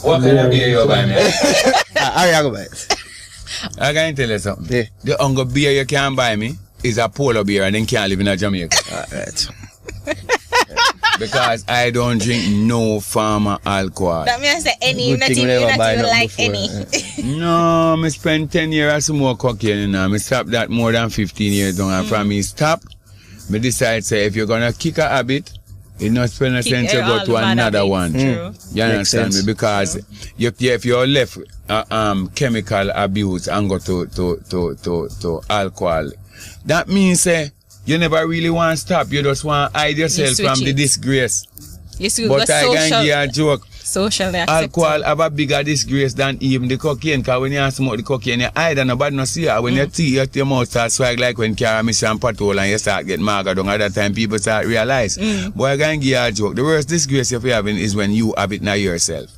What kind of beer you buy me? I go buy it. I can tell you something. Yeah. The only beer you can buy me is a polar beer and then can't live in Jamaica. Alright. Because I don't drink no farmer alcohol. That means that any, Good not thing we even, never not buy even nothing like before, any. No, I spend 10 years as more cocaine now. I stop that more than 15 years now. And from me stop, I decide say if you're gonna kick a habit, it not spend a sense to go to another one. True. You understand me? Because if you're left chemical abuse and go to alcohol, that means you never really want to stop. You just want to hide yourself from the disgrace. But I can give a joke. Socially Alcohol have a bigger disgrace than even the cocaine. Because when you smoke the cocaine, you hide and nobody no see you. When your teeth, your mouth start swag like when Cara miss and patrol and you start getting maga down. At that time, people start realize. But I can give you a joke. The worst disgrace you're having is when you have it now yourself.